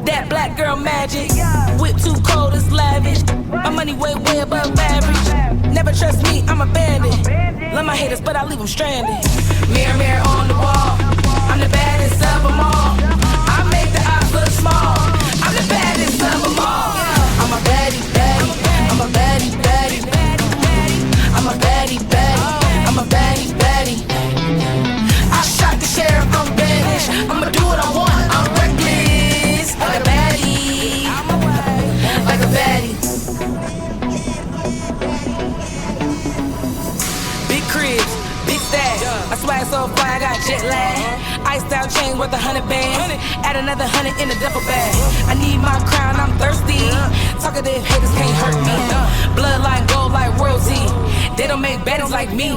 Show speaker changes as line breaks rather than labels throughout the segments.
That black girl magic. Whip too cold, it's lavish. My money way above average. Never trust me, I'm a bandit. Love my haters, but I leave them stranded. Mirror, mirror on the wall. I'm the baddest of them all. I make the odds look small. I'm the baddest of them all. I'm a baddie, baddie. I'm a baddie, baddie. I'm a baddie, baddie. I'm a baddie, baddie. I shot the sheriff, I'm banished. I'ma do what I want, I'm reckless. Like a baddie. Like a baddie. Big cribs, big stash. I swag so fly, I got jet lag. Iced out chain worth 100 bands. Add another 100 in a duffel bag. I need my crown, I'm thirsty. Talkative haters can't hurt me. Bloodline gold like royalty. They don't make baddies like me.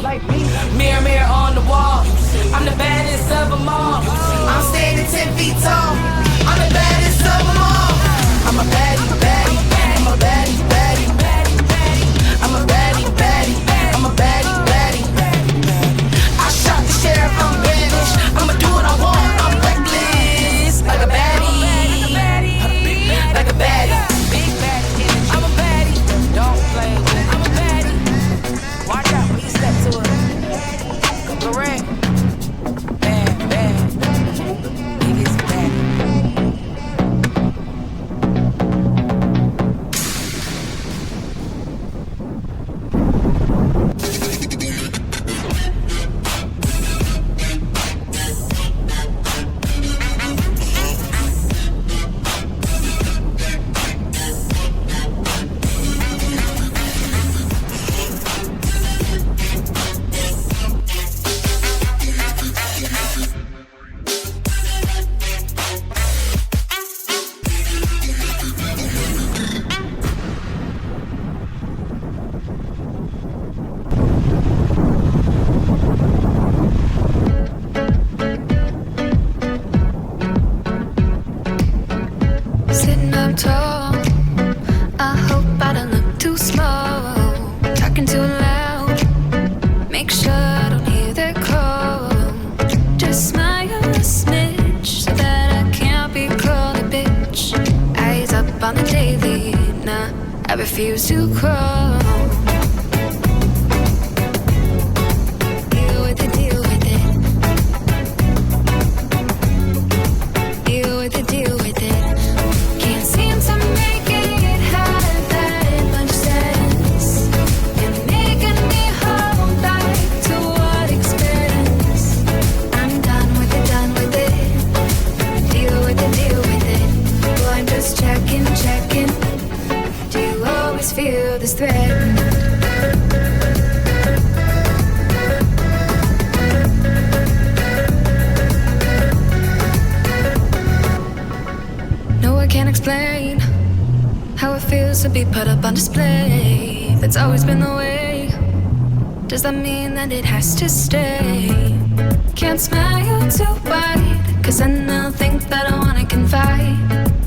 Mirror, mirror on the wall. I'm the baddest of them all. I'm standing 10 feet tall. I'm the baddest of them all. I'm a baddie, baddie. I'm a baddie, baddie. I'm a baddie, baddie. I'm a baddie, baddie. I shot the sheriff, I'm banished. I'ma do what I want, I'm reckless. Like a baddie. Like a baddie. Big baddie. I'm a baddie. Don't play with it. I'm a baddie. Watch out when you step to it. Correct. Bad, bad. Biggest baddie.
Sitting up tall, I hope I don't look too small. Talking too loud, make sure I don't hear that call. Just smile a smidge so that I can't be called a bitch. Eyes up on the daily, nah, I refuse to crawl. Deal with it, deal with it. Deal with it, deal with it. Can't seem to make it have that much sense. You're making me hold back to what experience. I'm done with it, done with it. Deal with it, deal with it. Well, I'm just checking, checking. Do you always feel this threat? No, I can't explain how it feels to be put up on display. That's always been the way. Does that mean that it has to stay? Can't smile too wide, cause then they'll think that I wanna confide.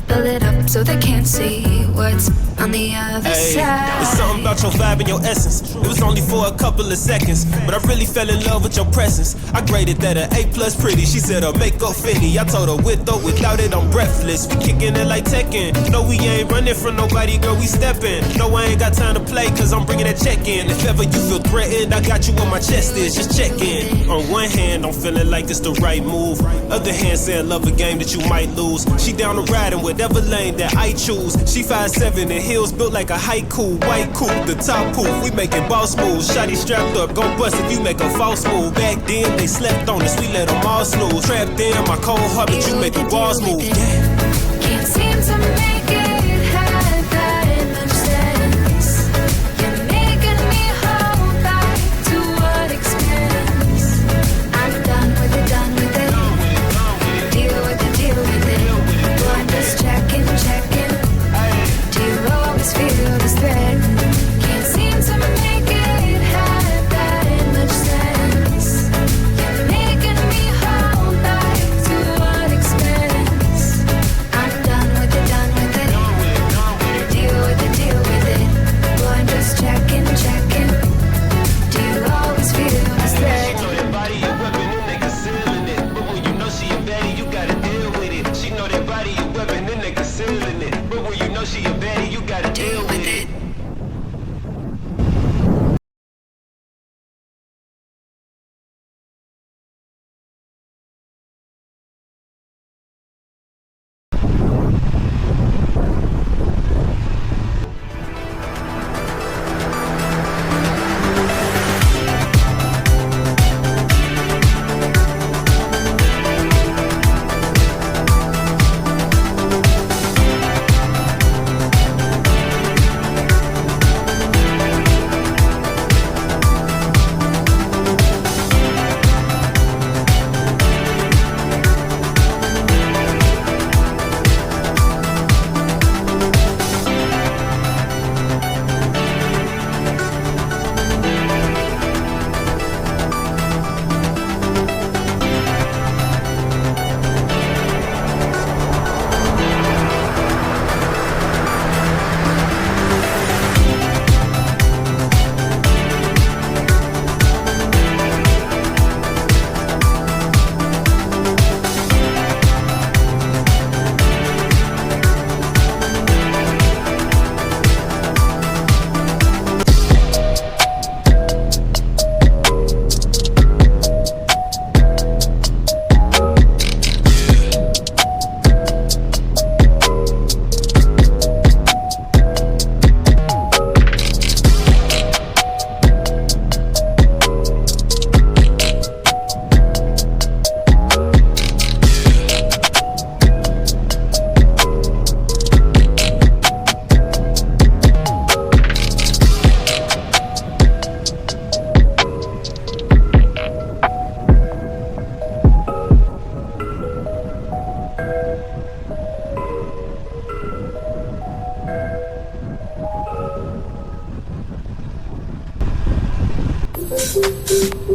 Build it up so they can't see what's on the other side.
There's something about your vibe and your essence. It was only for a couple of seconds, but I really fell in love with your presence. I graded that an A+ pretty. She said her makeup fitty. I told her with or without it, I'm breathless. We kicking it like Tekken. No, we ain't running from nobody, girl, we steppin'. No, I ain't got time to play, cause I'm bringing that check in. If ever you feel threatened, I got you where my chest is, just check in. On one hand, I'm feeling like it's the right move. Other hand, saying love a game that you might lose. She down to ride in whatever lane that I choose. She 5'7" and heels built like a haiku. White coupe, the top poop, we making boss moves. Shotty strapped up, gon' bust if you make a false move. Back then, they slept on us, we let them all snooze. Trapped in my cold heart, but you make the walls move. Yeah.
Can't seem to make it have that much sense. You're making me hold back to what experience. I'm done with it, done with it. Deal with it, deal with it. Well, I'm just checking, checking. Do you always feel this threat? Can't seem to make it have that much sense. You're making me hold back to what experience. Thank you.